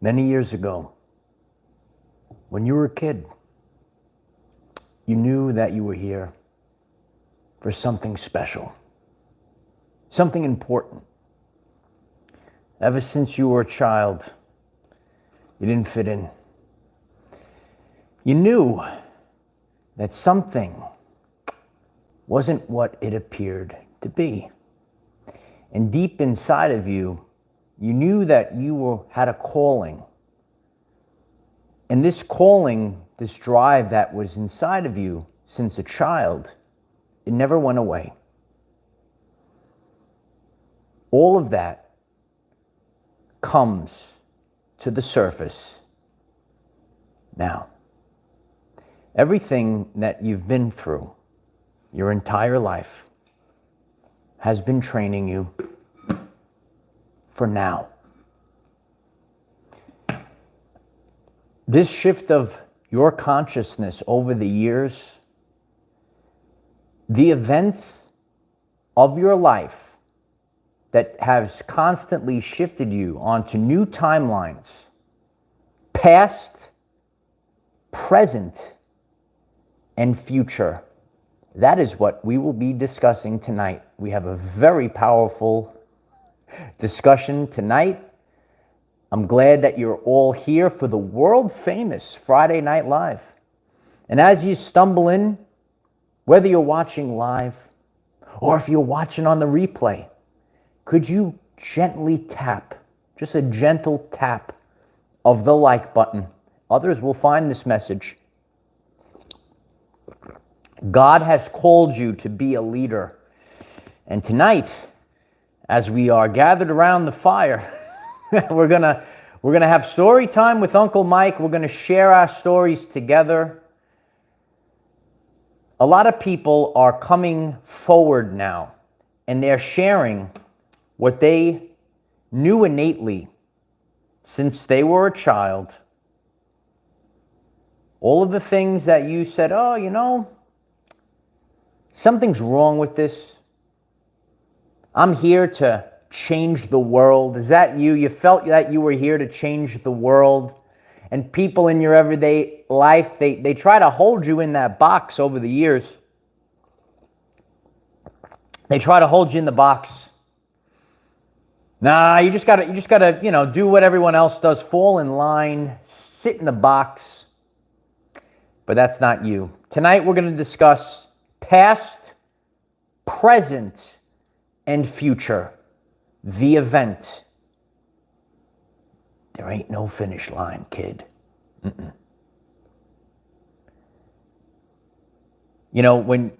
Many years ago, when you were a kid, you knew that you were here for something special, something important. Ever since you were a child, you didn't fit in. You knew that something wasn't what it appeared to be. And deep inside of you, you knew that you had a calling. And this calling, this drive that was inside of you since a child, it never went away. All of that comes to the surface now. Everything that you've been through your entire life has been training you for now. This shift of your consciousness over the years, the events of your life that has constantly shifted you onto new timelines, past, present, and future. That is what we will be discussing tonight. We have a very powerful discussion tonight. I'm glad that you're all here for the world famous Friday Night Live. And as you stumble in, whether you're watching live or if you're watching on the replay, could you gently tap, just a gentle tap of the like button? Others will find this message. God has called you to be a leader. And tonight, as we are gathered around the fire, we're gonna have story time with Uncle Mike. We're gonna share our stories together. A lot of people are coming forward now, and they're sharing what they knew innately since they were a child. All of the things that you said, oh, you know, something's wrong with this. I'm here to change the world. Is that you? You felt that you were here to change the world. And people in your everyday life, they try to hold you in that box over the years. They try to hold you in the box. Nah, you just gotta, do what everyone else does. Fall in line, sit in the box. But that's not you. Tonight we're going to discuss past, present, and future. The event. There ain't no finish line, kid. When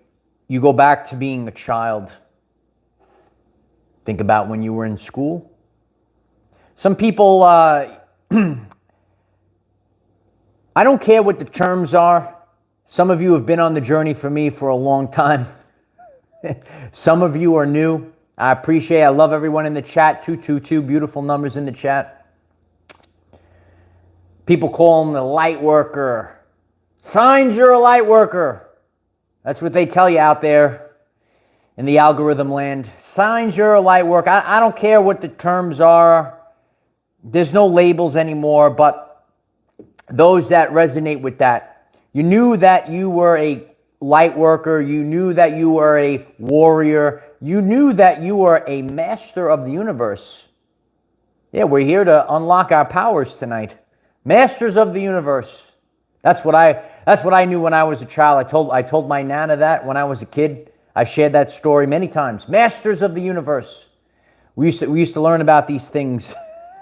you go back to being a child, think about when you were in school. Some people, I don't care what the terms are. Some of you have been on the journey for me for a long time. Some of you are new. I appreciate it. I love everyone in the chat. 222, beautiful numbers in the chat. People call them the light worker. Signs you're a light worker. That's what they tell you out there in the algorithm land. Signs you're a light worker. I don't care what the terms are. There's no labels anymore, but those that resonate with that. You knew that you were a light worker. You knew that you were a warrior. You knew that you were a master of the universe. Yeah, we're here to unlock our powers tonight. Masters of the universe. That's what I knew when I was a child. I told my Nana that when I was a kid. I shared that story many times. Masters of the universe. We used to learn about these things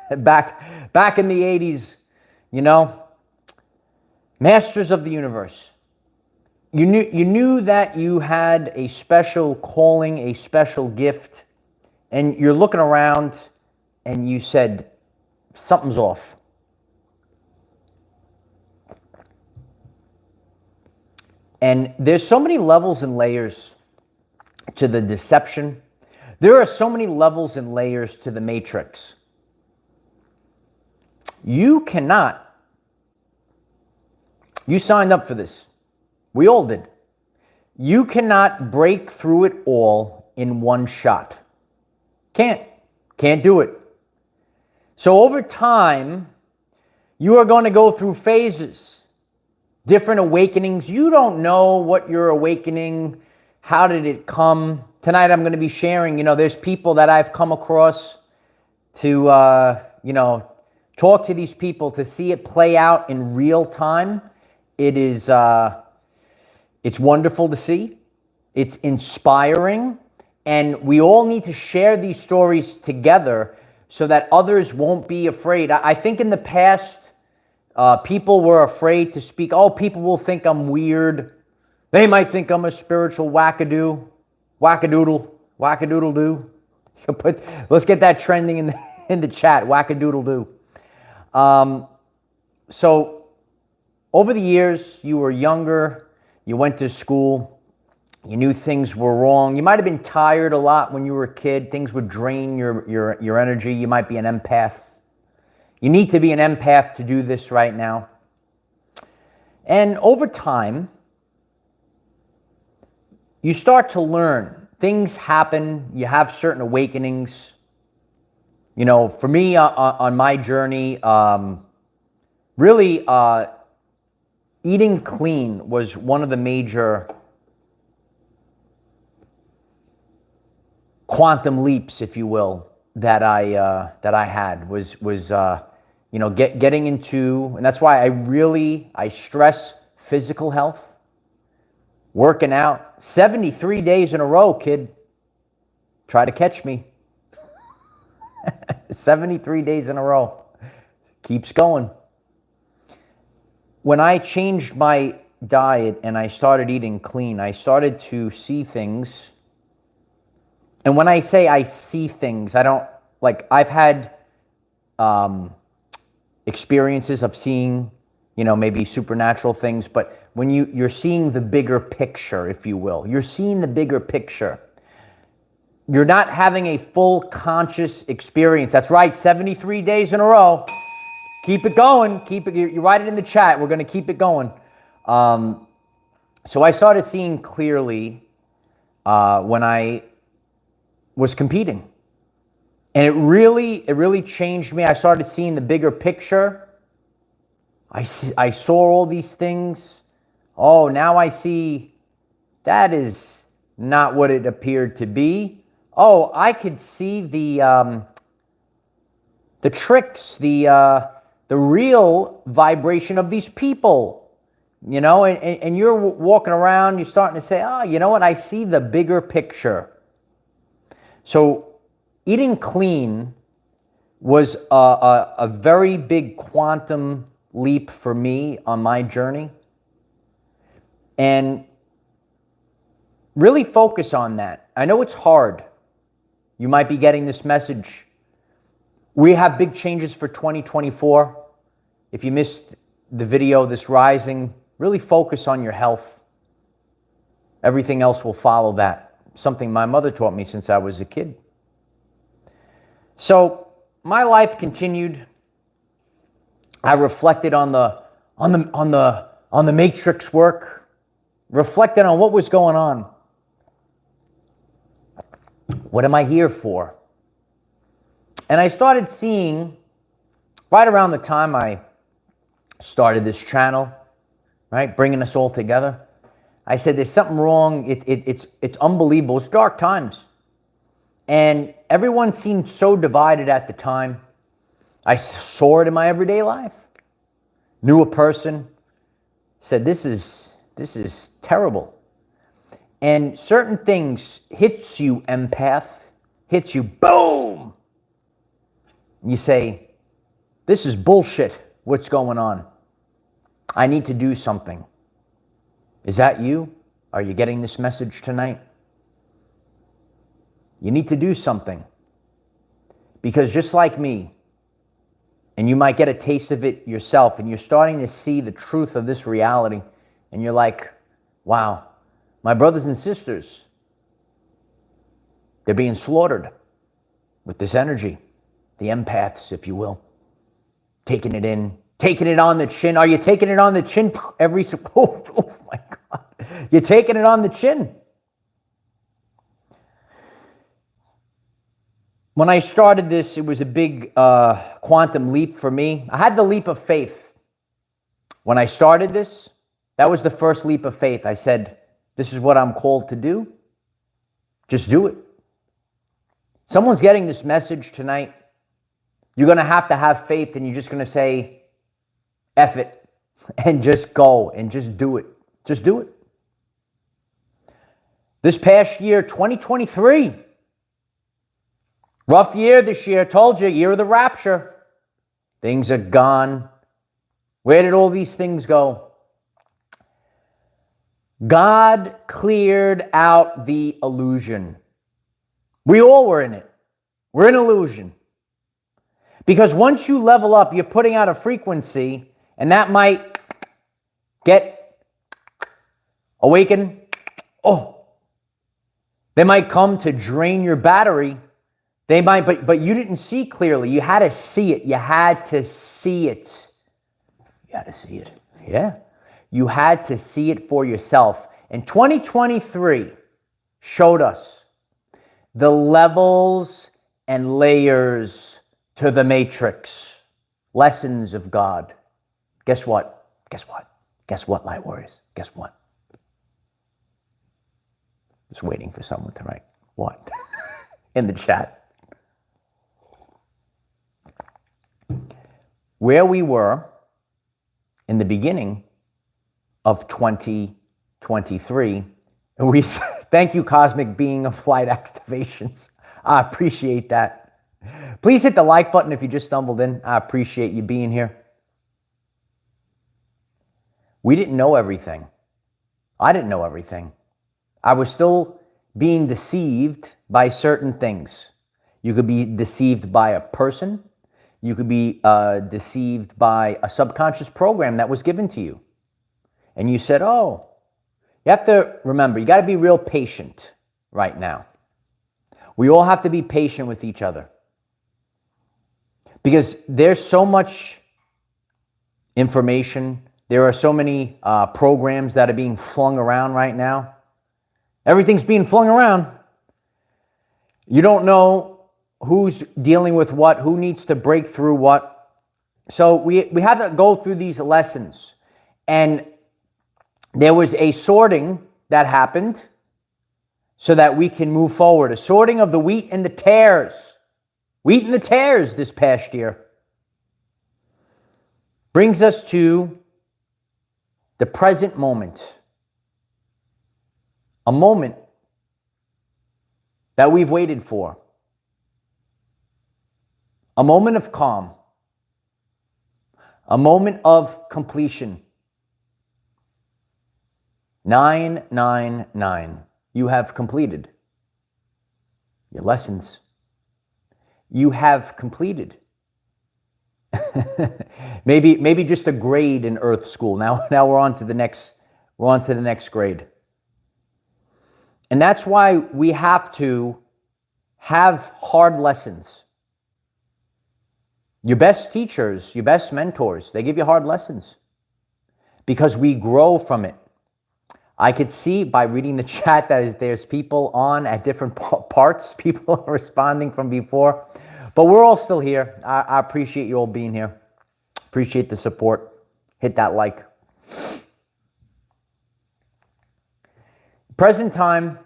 back in the 80s, Masters of the universe. You knew that you had a special calling, a special gift, and you're looking around and you said, something's off. And there's so many levels and layers to the deception. There are so many levels and layers to the matrix. You signed up for this. We all did. You cannot break through it all in one shot. Can't do it. So over time, You are going to go through phases, different awakenings. You don't know what you're awakening. How did it come? Tonight I'm going to be sharing, there's people that I've come across to, talk to these people, to see it play out in real time. It is, it's wonderful to see. It's inspiring. And we all need to share these stories together so that others won't be afraid. I think in the past, people were afraid to speak. Oh, people will think I'm weird. They might think I'm a spiritual wackadoodle. Wackadoodle-doo. Let's get that trending in the chat, wackadoodle-doo. So over the years, you were younger, you went to school, you knew things were wrong. You might have been tired a lot when you were a kid. Things would drain your energy. You might be an empath. You need to be an empath to do this right now. And over time, you start to learn. Things happen. You have certain awakenings. For me, on my journey, really, eating clean was one of the major quantum leaps, if you will, that I had was getting into, and that's why I stress physical health, working out 73 days in a row, kid. Try to catch me. 73 days in a row. Keeps going. When I changed my diet and I started eating clean, I started to see things. And when I say I see things, I've had experiences of seeing, maybe supernatural things, but when you're seeing the bigger picture, if you will, you're seeing the bigger picture. You're not having a full conscious experience. That's right, 73 days in a row. Keep it going. You write it in the chat. We're going to keep it going. So I started seeing clearly when I was competing. And it really changed me. I started seeing the bigger picture. I saw all these things. Oh, now I see that is not what it appeared to be. Oh, I could see the tricks, the real vibration of these people, and you're walking around, you're starting to say, oh, you know what? I see the bigger picture. So eating clean was a very big quantum leap for me on my journey. And really focus on that. I know it's hard. You might be getting this message. We have big changes for 2024. If you missed the video, this rising, really focus on your health. Everything else will follow that. Something my mother taught me since I was a kid. So my life continued. I reflected on the matrix work, reflected on what was going on. What am I here for? And I started seeing, right around the time I started this channel, right, bringing us all together, I said, there's something wrong. It's unbelievable. It's dark times. And everyone seemed so divided at the time. I saw it in my everyday life. Knew a person, said, this is terrible. And certain things hits you, empath, hits you, boom. You say, this is bullshit. What's going on? I need to do something. Is that you? Are you getting this message tonight? You need to do something. Because just like me, and you might get a taste of it yourself, and you're starting to see the truth of this reality, and you're like, wow, my brothers and sisters, they're being slaughtered with this energy. The empaths, if you will. Taking it in, taking it on the chin. Are you taking it on the chin? Oh my God. You're taking it on the chin. When I started this, it was a big quantum leap for me. I had the leap of faith. When I started this, that was the first leap of faith. I said, this is what I'm called to do. Just do it. Someone's getting this message tonight. You're going to have faith, and you're just going to say, F it, and just go and just do it. Just do it. This past year, 2023, rough year this year. Told you, year of the rapture. Things are gone. Where did all these things go? God cleared out the illusion. We all were in it. We're in illusion. Because once you level up, you're putting out a frequency, and that might get awakened. Oh, they might come to drain your battery. They might, but you didn't see clearly. You had to see it. You had to see it. You had to see it. Yeah. You had to see it for yourself. And 2023 showed us the levels and layers to the matrix. Lessons of God. Guess what? Guess what? Guess what, light warriors? Guess what? Just waiting for someone to write what in the chat. Where we were in the beginning of 2023, and we thank you, Cosmic Being of Flight Activations. I appreciate that. Please hit the like button if you just stumbled in. I appreciate you being here. We didn't know everything. I didn't know everything. I was still being deceived by certain things. You could be deceived by a person. You could be deceived by a subconscious program that was given to you. And you said, oh, you have to remember, you got to be real patient right now. We all have to be patient with each other. Because there's so much information. There are so many programs that are being flung around right now. Everything's being flung around. You don't know who's dealing with what, who needs to break through what. So we had to go through these lessons. And there was a sorting that happened so that we can move forward. A sorting of the wheat and the tares. Wheat and the tares this past year. Brings us to the present moment. A moment that we've waited for. A moment of calm. A moment of completion. 999. You have completed your lessons. You have completed. maybe just a grade in Earth School. Now we're on to the next. We're on to the next grade. And that's why we have to have hard lessons. Your best teachers, your best mentors, they give you hard lessons because we grow from it. I could see by reading the chat that there's people on at different parts. People are responding from before. But we're all still here. I appreciate you all being here. Appreciate the support. Hit that like. Present time,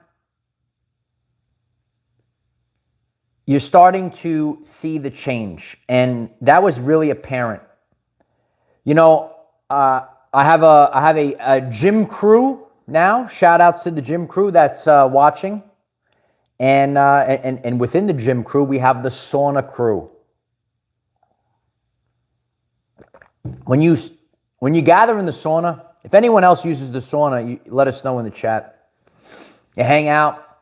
you're starting to see the change, and that was really apparent. You know, I have a gym crew now. Shout outs to the gym crew that's watching, and within the gym crew we have the sauna crew. When you gather in the sauna, if anyone else uses the sauna, you let us know in the chat. You hang out.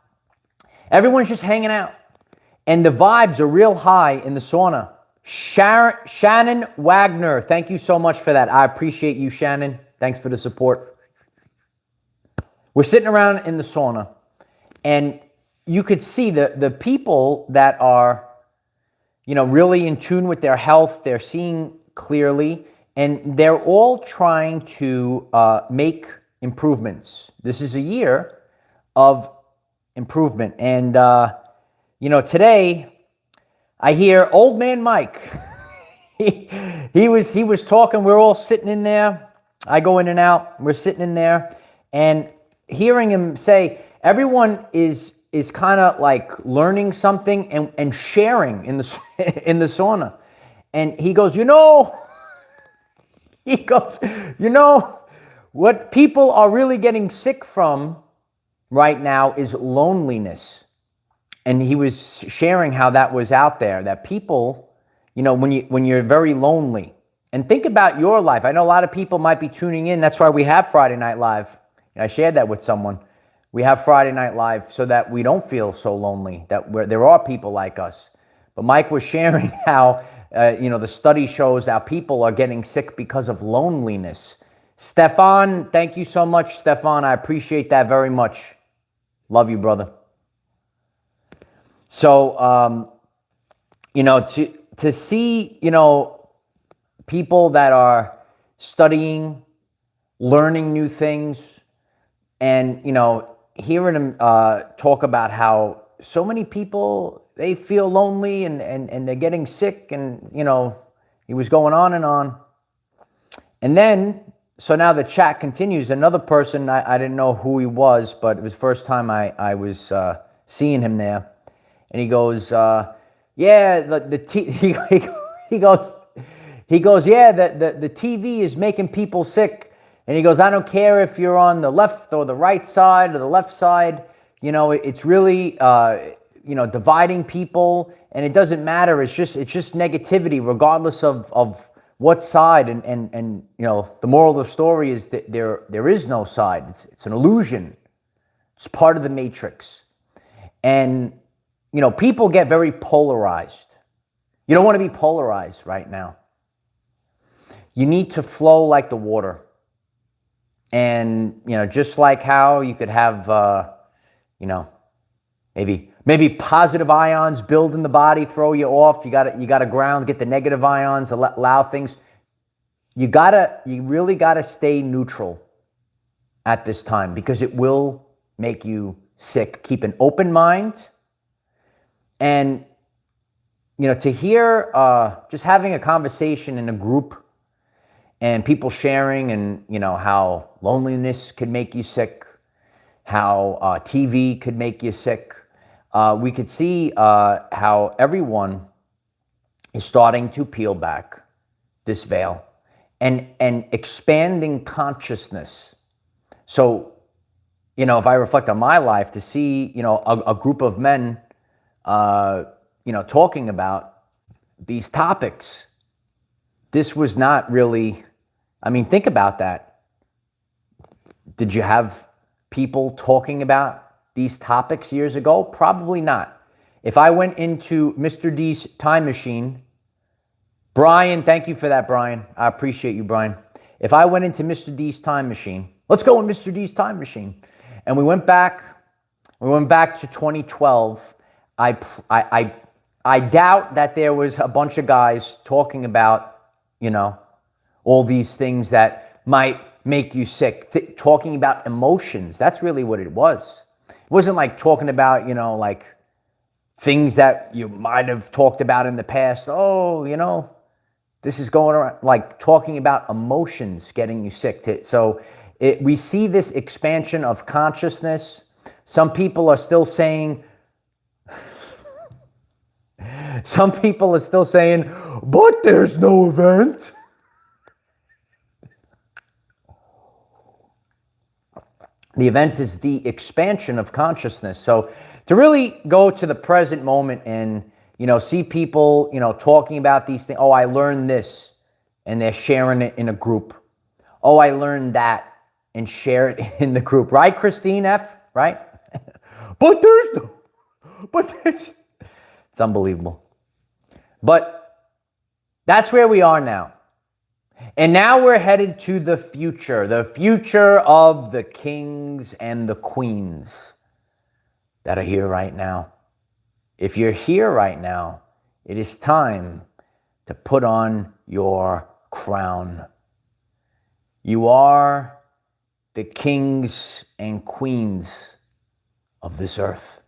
Everyone's just hanging out. And the vibes are real high in the sauna. Shannon Wagner, thank you so much for that. I appreciate you, Shannon. Thanks for the support. We're sitting around in the sauna, and you could see the people that are, you know, really in tune with their health. They're seeing clearly, and they're all trying to make improvements. This is a year of improvement. And, you know, today I hear old man Mike. he was talking. We're all sitting in there. I go in and out. We're sitting in there, and hearing him say, everyone is kind of like learning something and sharing in the in the sauna. And he goes, he goes, what people are really getting sick from right now is loneliness. And he was sharing how that was out there, that people, when you're very lonely, and think about your life. I know a lot of people might be tuning in. That's why we have Friday Night Live. And I shared that with someone. We have Friday Night Live so that we don't feel so lonely, that there are people like us. But Mike was sharing how, the study shows how people are getting sick because of loneliness. Stefan, thank you so much, Stefan. I appreciate that very much. Love you, brother. So, to see, people that are studying, learning new things, and, hearing them talk about how so many people, they feel lonely and they're getting sick, and, he was going on and on. And then, so now the chat continues. Another person, I didn't know who he was, but it was the first time I was seeing him there. And he goes, yeah, he goes, yeah, the TV is making people sick. And he goes, I don't care if you're on the left or the right side or the left side. It's really, dividing people, and it doesn't matter. It's just negativity, regardless of what side. And the moral of the story is that there is no side. It's an illusion. It's part of the matrix. And people get very polarized. You don't want to be polarized right now. You need to flow like the water. And, just like how you could have, maybe positive ions build in the body, throw you off. You got to ground, get the negative ions, allow things. You really got to stay neutral at this time, because it will make you sick. Keep an open mind. And, to hear, just having a conversation in a group and people sharing, and, how loneliness could make you sick, how TV could make you sick. We could see how everyone is starting to peel back this veil and expanding consciousness. So, if I reflect on my life, to see, a group of men, talking about these topics, this was not really, think about that. Did you have people talking about these topics years ago? Probably not. If I went into Mr. D's time machine, Brian, thank you for that, Brian. I appreciate you, Brian. If I went into Mr. D's time machine, let's go in Mr. D's time machine, and we went back to 2012. I doubt that there was a bunch of guys talking about, all these things that might make you sick, talking about emotions. That's really what it was. It wasn't like talking about, like things that you might have talked about in the past. Oh, this is going around, like talking about emotions getting you sick. So we see this expansion of consciousness. Some people are still saying, but there's no event. The event is the expansion of consciousness. So to really go to the present moment and, see people, talking about these things. Oh, I learned this, and they're sharing it in a group. Oh, I learned that, and share it in the group. Right, Christine F? Right? It's unbelievable. But that's where we are now. And now we're headed to the future of the kings and the queens that are here right now. If you're here right now, it is time to put on your crown. You are the kings and queens of this earth.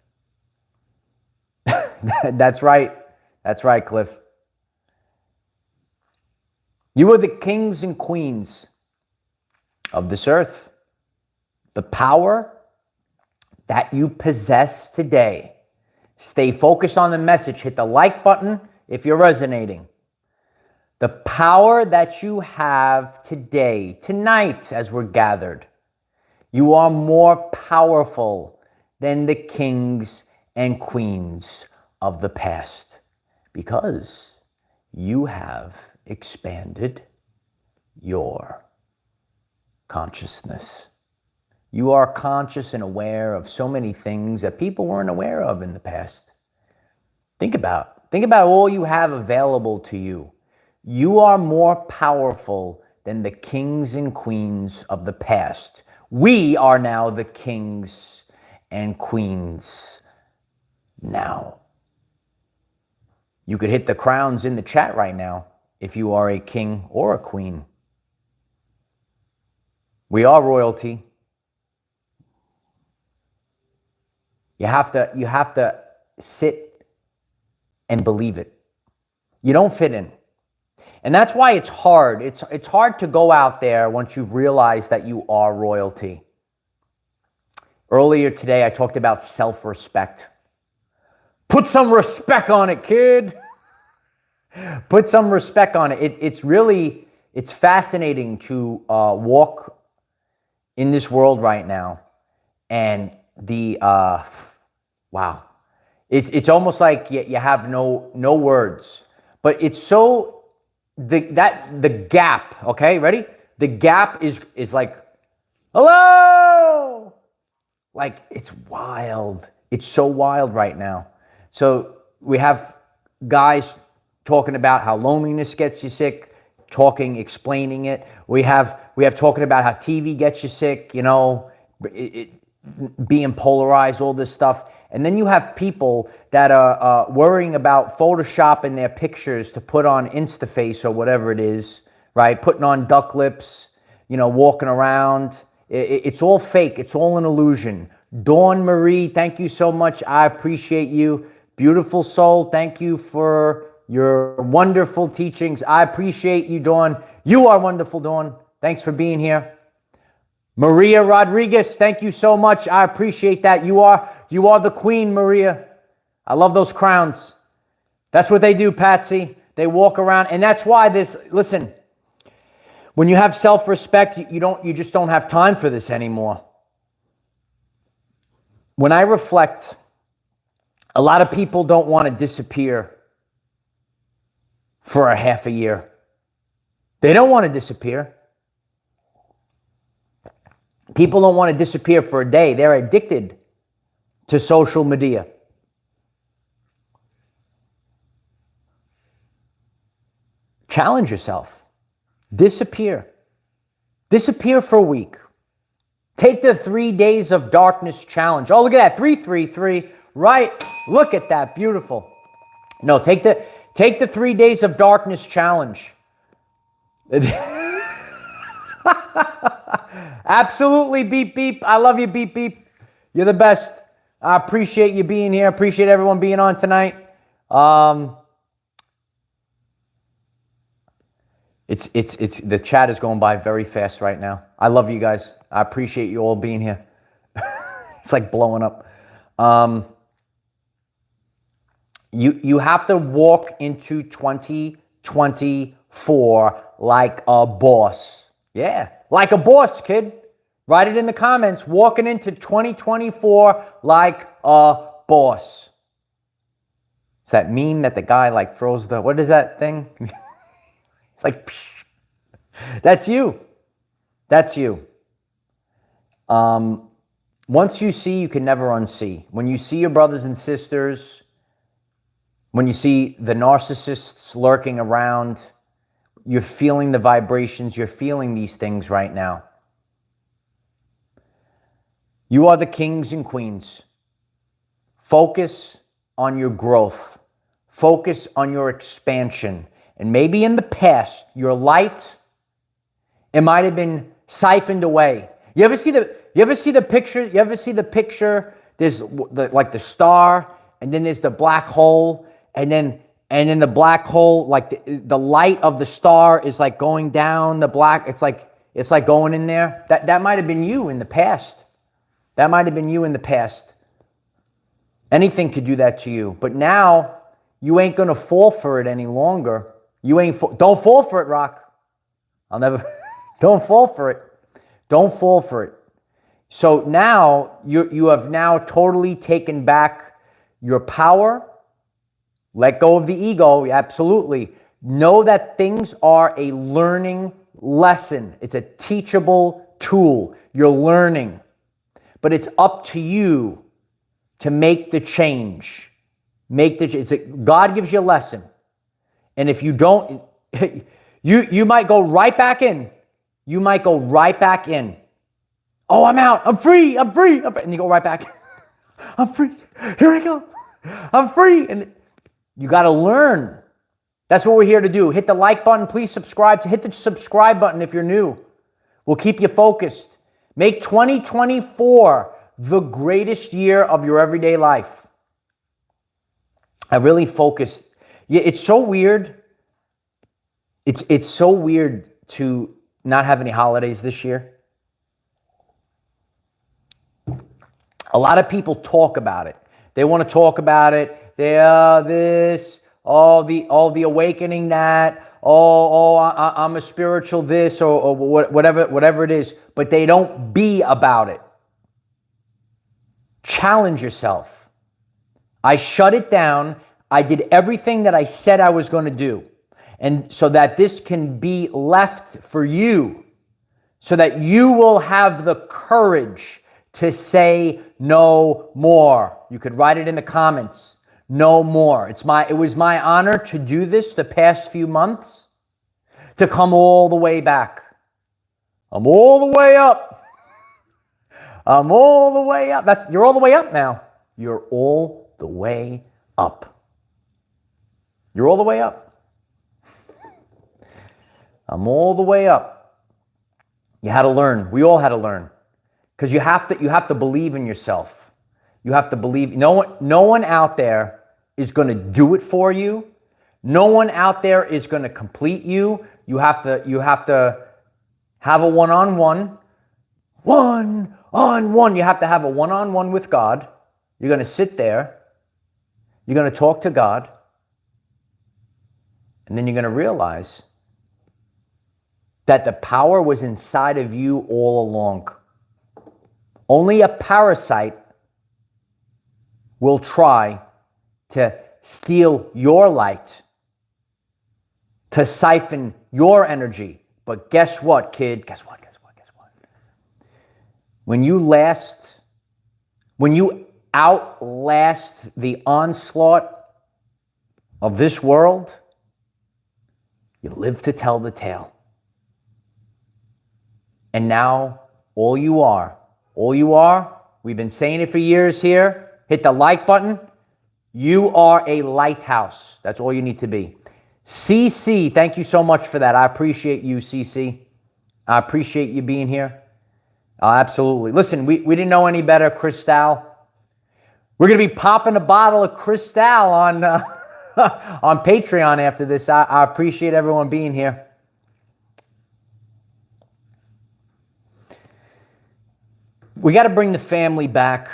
That's right. That's right, Cliff. You are the kings and queens of this earth. The power that you possess today. Stay focused on the message. Hit the like button if you're resonating. The power that you have today, tonight, as we're gathered, you are more powerful than the kings and queens of the past because you have expanded your consciousness. You are conscious and aware of so many things that people weren't aware of in the past. Think about all you have available to you. You are more powerful than the kings and queens of the past. We are now the kings and queens now. You could hit the crowns in the chat right now if you are a king or a queen. We are royalty. You have to sit and believe it. You don't fit in. And that's why it's hard. It's hard to go out there once you've realized that you are royalty. Earlier today, I talked about self-respect. Put some respect on it, kid. Put some respect on it. It's fascinating to walk in this world right now. And wow. It's almost like you have no words. But it's so... The gap, okay, ready? The gap is like, hello! Like, it's wild. It's so wild right now. So we have guys talking about how loneliness gets you sick, explaining it. We have talking about how TV gets you sick, you know, being polarized, all this stuff. And then you have people that are worrying about photoshopping their pictures to put on InstaFace or whatever it is, right? Putting on duck lips, you know, walking around. It's all fake. It's all an illusion. Dawn Marie, thank you so much. I appreciate you. Beautiful soul, thank you for your wonderful teachings. I appreciate you, Dawn. You are wonderful, Dawn. Thanks for being here. Maria Rodriguez, thank you so much. I appreciate that. You are the queen, Maria. I love those crowns. That's what they do, Patsy. They walk around, and that's why listen, when you have self-respect, you just don't have time for this anymore. When I reflect, a lot of people don't want to disappear for a half a year. They don't want to disappear. People don't want to disappear for a day. They're addicted to social media. Challenge yourself. Disappear. Disappear for a week. Take the 3 days of darkness challenge. Oh, look at that. 333. Right. Look at that. Beautiful. No, take the 3 days of darkness challenge. Absolutely, beep, beep. I love you, beep, beep. You're the best. I appreciate you being here. Appreciate everyone being on tonight. It's the chat is going by very fast right now. I love you guys. I appreciate you all being here. It's like blowing up. You have to walk into 2024 like a boss. Yeah, like a boss, kid. Write it in the comments. Walking into 2024 like a boss. It's that meme that the guy like throws the, what is that thing? It's like, psh. That's you. That's you. Once you see, you can never unsee. When you see your brothers and sisters, when you see the narcissists lurking around, you're feeling the vibrations, you're feeling these things right now. You are the kings and queens. Focus on your growth. Focus on your expansion. And maybe in the past, your light, it might have been siphoned away. You ever see the picture? You ever see the picture? There's like the star, and then there's the black hole, and then and then the black hole, like the light of the star is like going down the black. It's like going in there. That might have been you in the past. That might have been you in the past. Anything could do that to you. But now you ain't going to fall for it any longer. Don't fall for it, Rock. Don't fall for it. Don't fall for it. So now you have now totally taken back your power. Let go of the ego. Absolutely. Know that things are a learning lesson. It's a teachable tool. You're learning. But it's up to you to make the change. God gives you a lesson. And if you don't, you might go right back in. You might go right back in. Oh, I'm out. I'm free. I'm free. And you go right back. I'm free. Here I go. I'm free. And you got to learn. That's what we're here to do. Hit the like button. Please subscribe. Hit the subscribe button if you're new. We'll keep you focused. Make 2024 the greatest year of your everyday life. I really focused. Yeah, it's so weird. It's so weird to not have any holidays this year. A lot of people talk about it. They want to talk about it. They this, all the awakening that, I'm a spiritual this or whatever it is, but they don't be about it. Challenge yourself. I shut it down. I did everything that I said I was going to do. And so that this can be left for you, so that you will have the courage to say no more. You could write it in the comments. No more. It was my honor to do this the past few months, to come all the way back. I'm all the way up. I'm all the way up. You're all the way up now. You're all the way up. You're all the way up. I'm all the way up. You had to learn. We all had to learn. Because you have to believe in yourself. You have to believe. No one out there is going to do it for you. No one out there is going to complete you. You have to have a one-on-one. One-on-one. You have to have a one-on-one with God. You're going to sit there. You're going to talk to God. And then you're going to realize that the power was inside of you all along. Only a parasite will try to steal your light, to siphon your energy. But guess what, kid? Guess what? When you outlast the onslaught of this world, you live to tell the tale. And now, all you are, we've been saying it for years here, hit the like button. You are a lighthouse. That's all you need to be. CC, thank you so much for that. I appreciate you, CC. I appreciate you being here. Absolutely. Listen, we didn't know any better, Cristal. We're going to be popping a bottle of Cristal on Patreon after this. I appreciate everyone being here. We got to bring the family back,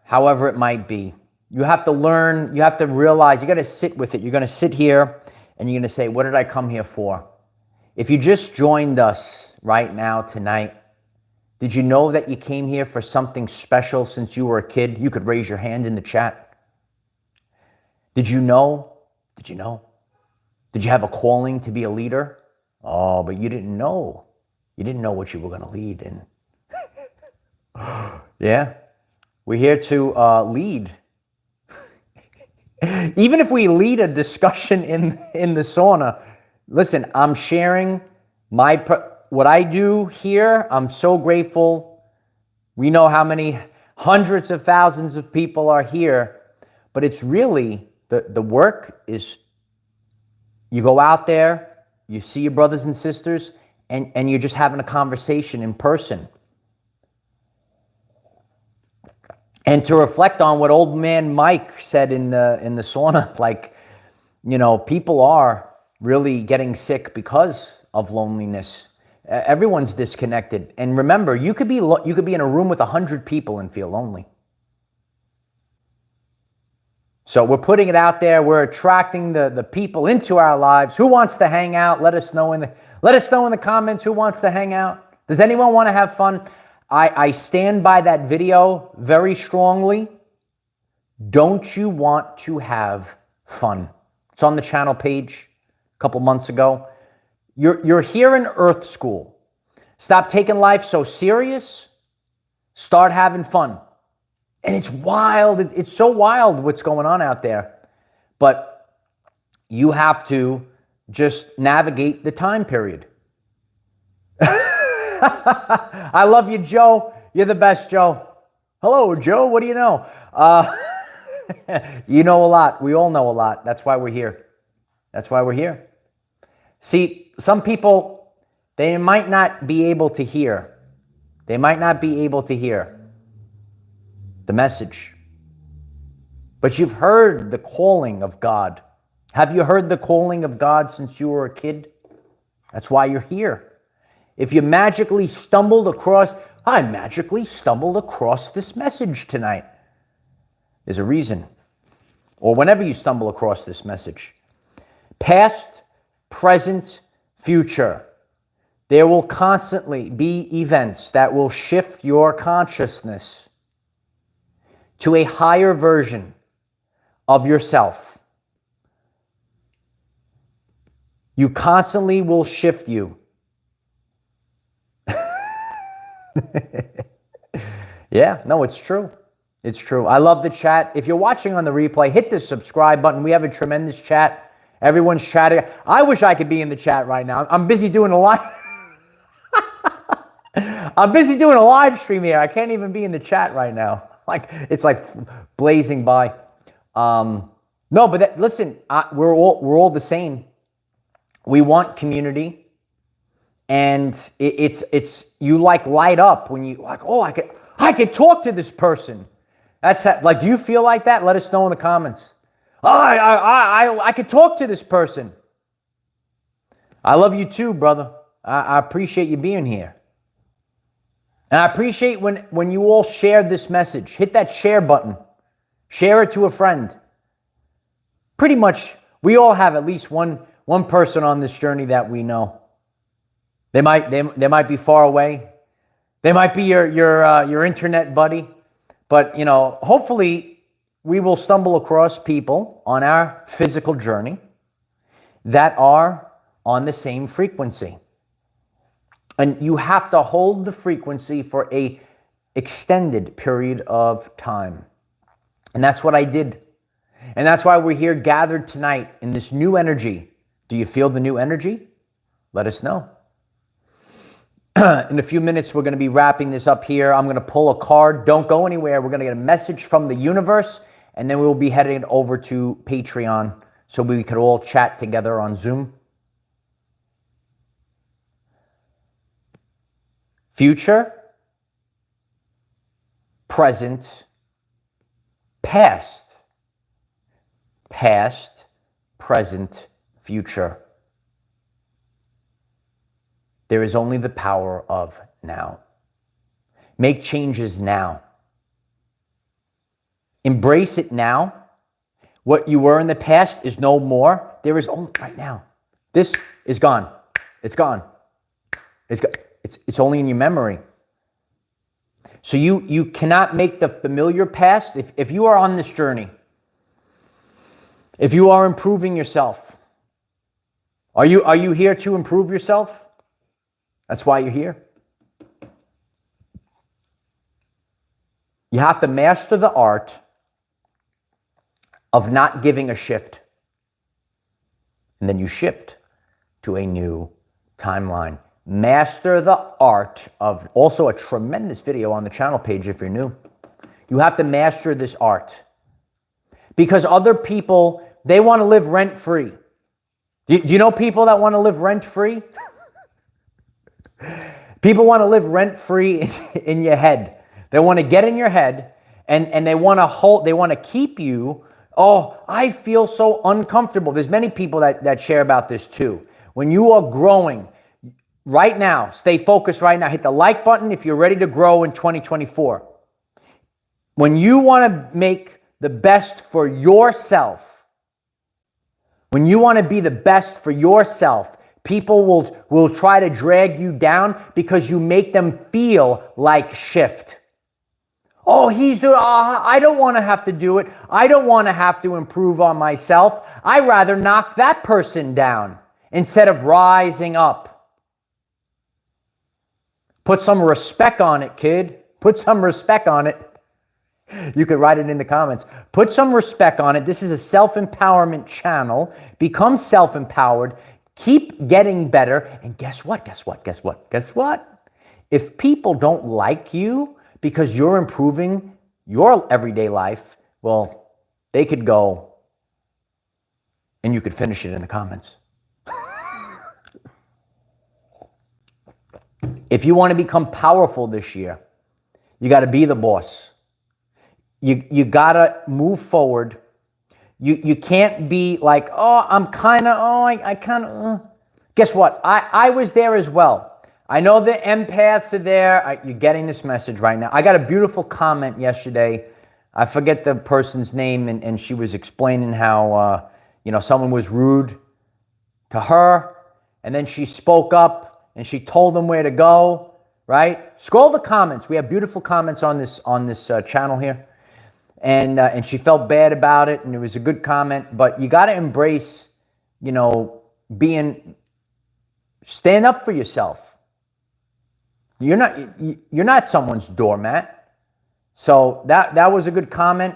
however it might be. You have to learn, you have to realize, you got to sit with it. You're going to sit here and you're going to say, what did I come here for? If you just joined us right now tonight, did you know that you came here for something special since you were a kid? You could raise your hand in the chat. Did you know? Did you know? Did you have a calling to be a leader? Oh, but you didn't know. You didn't know what you were going to lead in. Yeah, we're here to lead. Even if we lead a discussion in the sauna, listen, I'm sharing what I do here. I'm so grateful. We know how many hundreds of thousands of people are here, but it's really, the work is, you go out there, you see your brothers and sisters, and you're just having a conversation in person. And to reflect on what old man Mike said in the sauna, like, You know, people are really getting sick because of loneliness. Everyone's disconnected. And remember, you could be in a room with 100 people and feel lonely. So we're putting it out there. We're attracting the people into our lives. Who wants to hang out? Let us know in the comments who wants to hang out. Does anyone want to have fun? I stand by that video very strongly. Don't you want to have fun? It's on the channel page a couple months ago. You're here in Earth School. Stop taking life so serious. Start having fun. And it's wild. It's so wild what's going on out there. But you have to just navigate the time period. I love you, Joe. You're the best, Joe. Hello, Joe. What do you know? You know a lot. We all know a lot. That's why we're here. That's why we're here. See, some people, they might not be able to hear. They might not be able to hear the message. But you've heard the calling of God. Have you heard the calling of God since you were a kid? That's why you're here. If you magically stumbled across, I magically stumbled across this message tonight. There's a reason. Or whenever you stumble across this message. Past, present, future. There will constantly be events that will shift your consciousness to a higher version of yourself. You constantly will shift you. Yeah, no, it's true. It's true. I love the chat. If you're watching on the replay, hit the subscribe button. We have a tremendous chat. Everyone's chatting. I wish I could be in the chat right now. I'm busy doing a live. I'm busy doing a live stream here. I can't even be in the chat right now. It's like blazing by. No, but listen, we're all the same. We want community. And it's you light up when you oh, I could talk to this person. That's like, do you feel like that? Let us know in the comments. Oh, I could talk to this person. I love you too, brother. I appreciate you being here. And I appreciate when you all shared this message. Hit that share button. Share it to a friend. Pretty much, we all have at least one person on this journey that we know. They might be far away. They might be your internet buddy. But, you know, hopefully we will stumble across people on our physical journey that are on the same frequency. And you have to hold the frequency for a extended period of time. And that's what I did. And that's why we're here gathered tonight in this new energy. Do you feel the new energy? Let us know. In a few minutes, we're going to be wrapping this up here. I'm going to pull a card. Don't go anywhere. We're going to get a message from the universe, and then we'll be heading over to Patreon so we could all chat together on Zoom. Future, present, past. Past, present, future. There is only the power of now. Make changes now. Embrace it now. What you were in the past is no more. There is only right now. This is gone. It's gone. It's only in your memory. So you cannot make the familiar past. If you are on this journey, if you are improving yourself, are you here to improve yourself? That's why you're here. You have to master the art of not giving a shift. And then you shift to a new timeline. Master the art of, also a tremendous video on the channel page if you're new. You have to master this art. Because other people, they want to live rent-free. Do you know people that want to live rent-free? People want to live rent-free in your head. They want to get in your head and they want to keep you Oh, I feel so uncomfortable. There's many people that share about this too. When you are growing right now, stay focused right now. Hit the like button if you're ready to grow in 2024. When you want to make the best for yourself, when you want to be the best for yourself, people will try to drag you down because you make them feel like shift. Oh, I don't want to have to do it. I don't want to have to improve on myself. I'd rather knock that person down instead of rising up. Put some respect on it, kid. Put some respect on it. You could write it in the comments. Put some respect on it. This is a self-empowerment channel. Become self-empowered. Keep getting better. And guess what? If people don't like you because you're improving your everyday life, well, they could go and you could finish it in the comments. If you want to become powerful this year, you got to be the boss. You got to move forward. You can't be like, oh, I'm kind of, oh, I kind of. Guess what? I was there as well. I know the empaths are there. You're getting this message right now. I got a beautiful comment yesterday. I forget the person's name, and she was explaining how, someone was rude to her, and then she spoke up, and she told them where to go, right? Scroll the comments. We have beautiful comments on this channel here. And she felt bad about it, and it was a good comment. But you got to embrace, stand up for yourself. You're not someone's doormat. So that was a good comment.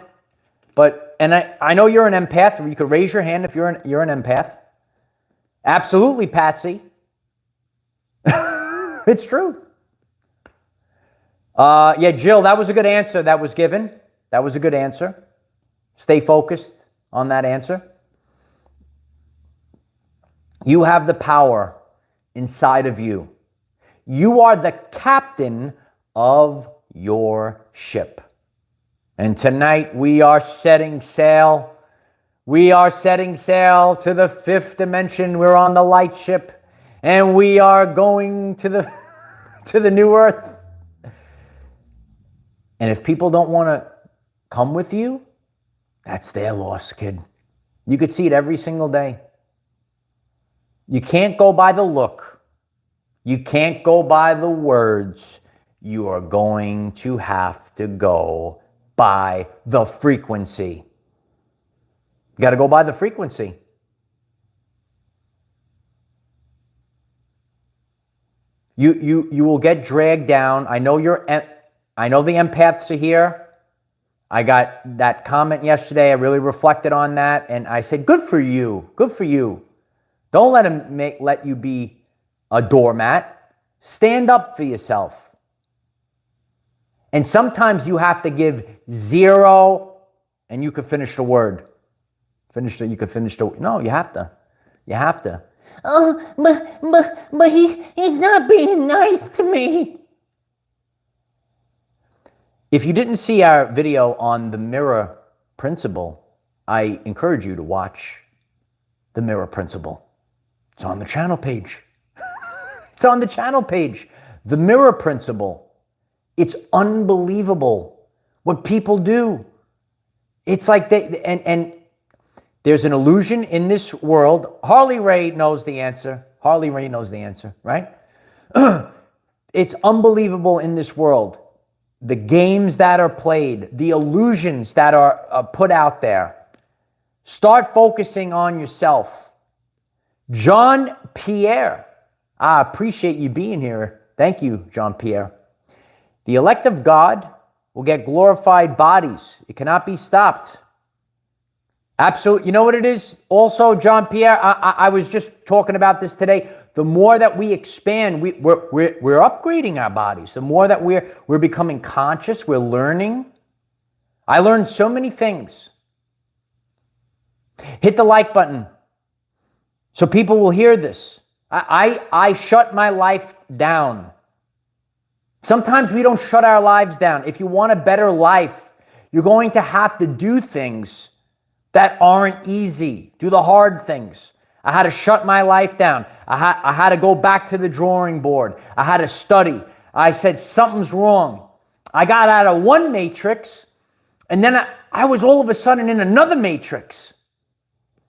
But I know you're an empath. You could raise your hand if you're an empath. Absolutely, Patsy. It's true. Yeah, Jill, that was a good answer that was given. That was a good answer. Stay focused on that answer. You have the power inside of you. You are the captain of your ship. And tonight we are setting sail. We are setting sail to the fifth dimension. We're on the light ship. And we are going to the new earth. And if people don't want to come with you, that's their loss, kid. You could see it every single day. You can't go by the look. You can't go by the words. You are going to have to go by the frequency. You got to go by the frequency. You will get dragged down. I know the empaths are here. I got that comment yesterday. I really reflected on that, and I said, good for you. Good for you. Don't let him let you be a doormat. Stand up for yourself. And sometimes you have to give 0, and you can finish the word. You can finish the. No, you have to. You have to. Oh, but he's not being nice to me. If you didn't see our video on the mirror principle, I encourage you to watch the mirror principle. It's on the channel page. It's on the channel page. The mirror principle. It's unbelievable what people do. It's like and there's an illusion in this world. Harley Ray knows the answer. Harley Ray knows the answer, right? It's unbelievable in this world. The games that are played, the illusions that are put out there. Start focusing on yourself. John Pierre. I appreciate you being here. Thank you, John Pierre. The elect of God will get glorified bodies. It cannot be stopped. Absolutely. You know what it is also, John Pierre? I was just talking about this today. The more that we expand, we're upgrading our bodies. The more that we're becoming conscious, we're learning. I learned so many things. Hit the like button so people will hear this. I shut my life down. Sometimes we don't shut our lives down. If you want a better life, you're going to have to do things that aren't easy. Do the hard things. I had to shut my life down. I had to go back to the drawing board. I had to study. I said, something's wrong. I got out of one matrix, and then I was all of a sudden in another matrix.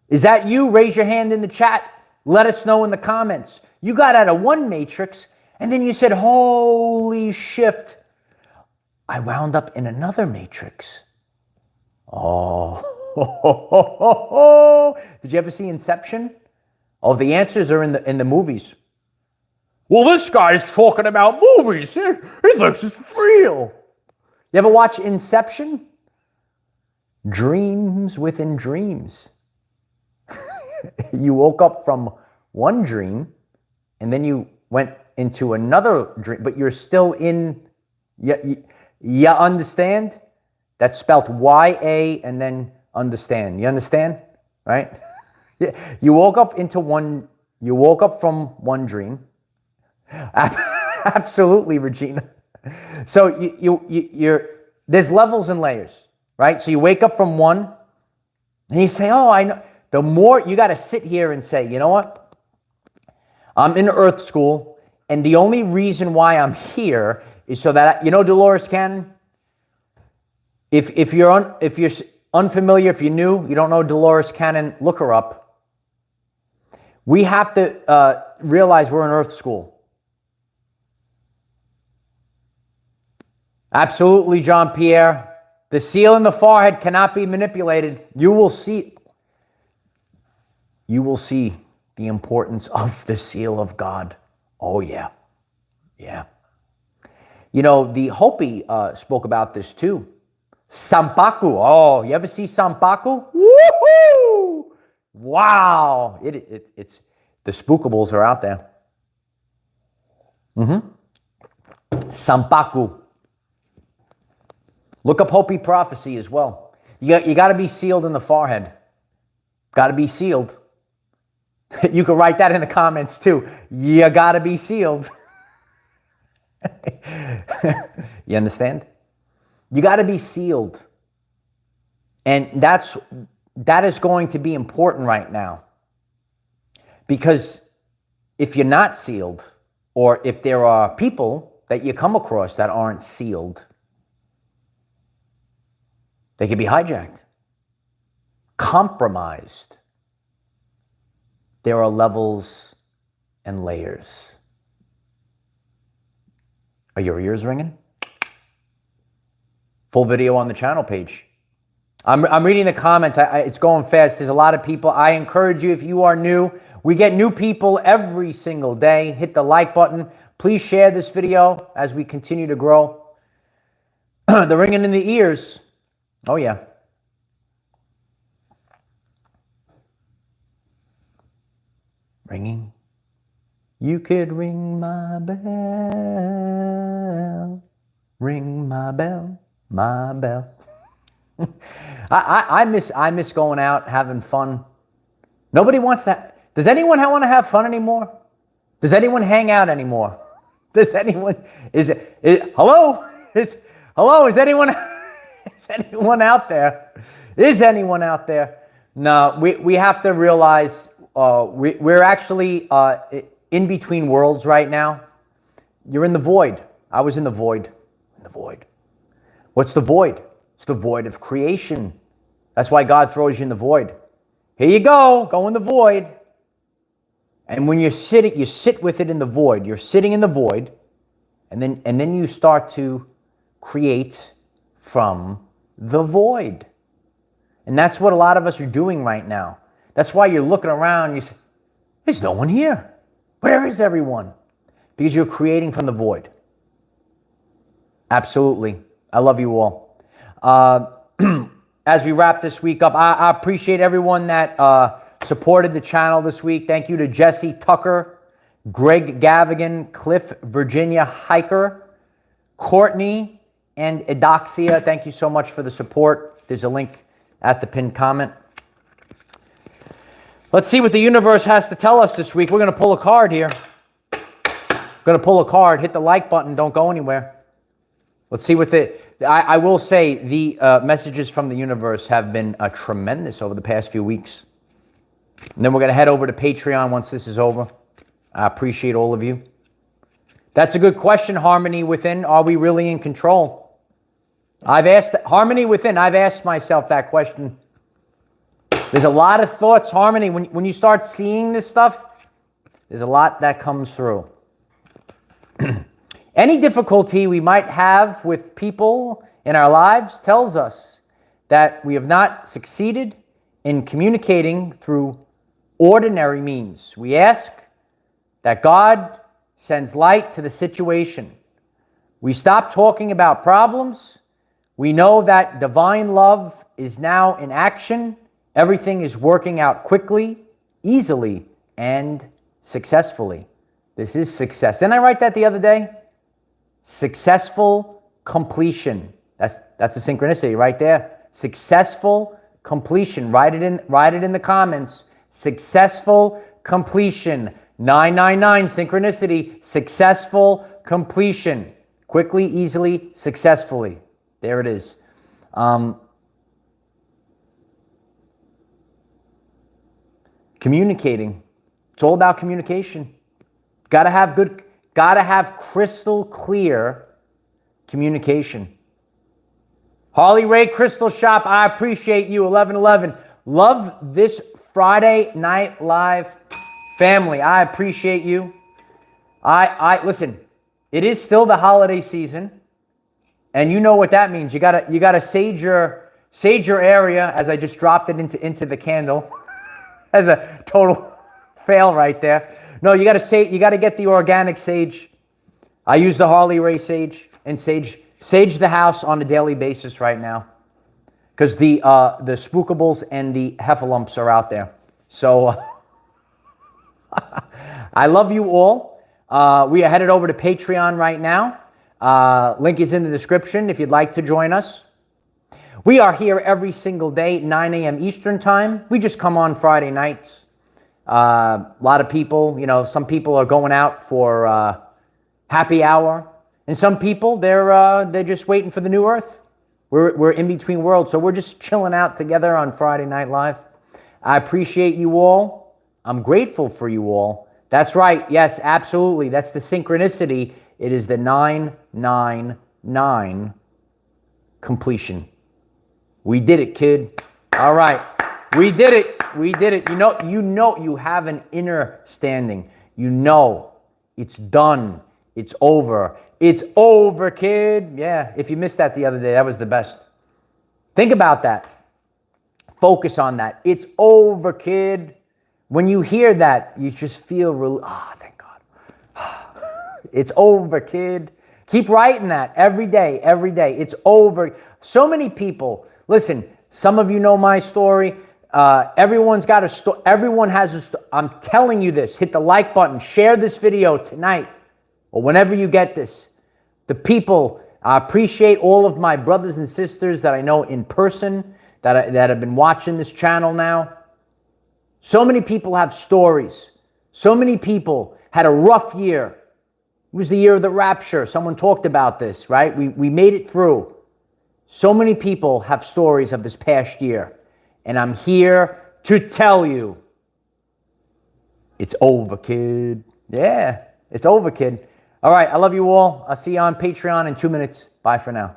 Is that you? Raise your hand in the chat. Let us know in the comments. You got out of one matrix, and then you said, holy shift. I wound up in another matrix. Oh. Did you ever see Inception? Oh, the answers are in the movies. Well, this guy's talking about movies. He thinks it's real. You ever watch Inception? Dreams within dreams. You woke up from one dream, and then you went into another dream, but you're still in, you understand? That's spelled Y-A and then understand. You understand? Right? You woke up from one dream. Absolutely, Regina. So you're there's levels and layers, right? So you wake up from one, and you say, oh, I know. The more you got to sit here and say, you know what? I'm in Earth School, and the only reason why I'm here is so that, you know Dolores Cannon? If you're unfamiliar, if you're new, you don't know Dolores Cannon, look her up. We have to realize we're in Earth School. Absolutely, John Pierre. The seal in the forehead cannot be manipulated. You will see the importance of the seal of God. Oh, yeah. Yeah. You know, the Hopi spoke about this too. Sampaku. Oh, you ever see Sampaku? Woohoo! Wow. It's the spookables are out there. Sampaku. Look up Hopi prophecy as well. You got to be sealed in the forehead. Got to be sealed. You can write that in the comments too. You got to be sealed. You understand? You got to be sealed. And that is going to be important right now. Because if you're not sealed, or if there are people that you come across that aren't sealed, they could be hijacked, compromised. There are levels and layers. Are your ears ringing? Full video on the channel page. I'm reading the comments. It's going fast. There's a lot of people. I encourage you, if you are new, we get new people every single day. Hit the like button. Please share this video as we continue to grow. The ringing in the ears. Oh, yeah. Ringing. You could ring my bell. Ring my bell, my bell. I miss going out, having fun. Nobody wants that. Does anyone want to have fun anymore? Does anyone hang out anymore? Does anyone, hello? Is anyone out there? Is anyone out there? No, we have to realize we're actually in between worlds right now. You're in the void. I was in the void. In the void. What's the void? It's the void of creation. That's why God throws you in the void. Here you go in the void. And when you're sitting, you sit with it in the void. You're sitting in the void, and then you start to create from the void. And that's what a lot of us are doing right now. That's why you're looking around, you say, there's no one here. Where is everyone? Because you're creating from the void. Absolutely. I love you all. As we wrap this week up, I appreciate everyone that supported the channel this week. Thank you to Jesse Tucker, Greg Gavigan, Cliff Virginia Hiker, Courtney, and Edoxia. Thank you so much for the support. There's a link at the pinned comment. Let's see what the universe has to tell us this week. We're going to pull a card here. We're going to pull a card. Hit the like button. Don't go anywhere. Let's see what I will say the messages from the universe have been tremendous over the past few weeks. And then we're going to head over to Patreon once this is over. I appreciate all of you. That's a good question, Harmony Within. Are we really in control? Harmony Within, I've asked myself that question. There's a lot of thoughts, Harmony. When you start seeing this stuff, there's a lot that comes through. Any difficulty we might have with people in our lives tells us that we have not succeeded in communicating through ordinary means. We ask that God sends light to the situation. We stop talking about problems. We know that divine love is now in action. Everything is working out quickly, easily, and successfully. This is success. Didn't I write that the other day? Successful completion. That's the synchronicity right there. Successful completion. Write it in the comments. Successful completion. 999 synchronicity. Successful completion. Quickly, easily, successfully. There it is. Communicating. It's all about communication. Gotta have crystal clear communication. Harley Ray Crystal Shop, I appreciate you. 1111. Love this Friday Night Live family. I appreciate you. I listen. It is still the holiday season, and you know what that means. You gotta sage your area. As I just dropped it into the candle, as a total fail right there. No, you gotta get the organic sage. I use the Harley Ray sage and sage the house on a daily basis right now, because the spookables and the heffalumps are out there. So I love you all. We are headed over to Patreon right now. Link is in the description if you'd like to join us. We are here every single day, 9 a.m. Eastern time. We just come on Friday nights. A lot of people, some people are going out for happy hour, and some people they're just waiting for the new earth. We're in between worlds, so we're just chilling out together on Friday Night Live. I appreciate you all. I'm grateful for you all. That's right. Yes, absolutely. That's the synchronicity. It is the 999 completion. We did it, kid. All right. We did it. We did it. You know you have an inner standing. You know it's done. It's over. It's over, kid. Yeah, if you missed that the other day, that was the best. Think about that. Focus on that. It's over, kid. When you hear that, you just feel thank God. It's over, kid. Keep writing that every day, every day. It's over. So many people, listen, some of you know my story. Everyone's got a story. Everyone has a story. I'm telling you this. Hit the like button. Share this video tonight or whenever you get this. The people, I appreciate all of my brothers and sisters that I know in person that have been watching this channel now. So many people have stories. So many people had a rough year. It was the year of the rapture. Someone talked about this, right? We made it through. So many people have stories of this past year. And I'm here to tell you, it's over, kid. Yeah, it's over, kid. All right, I love you all. I'll see you on Patreon in 2 minutes. Bye for now.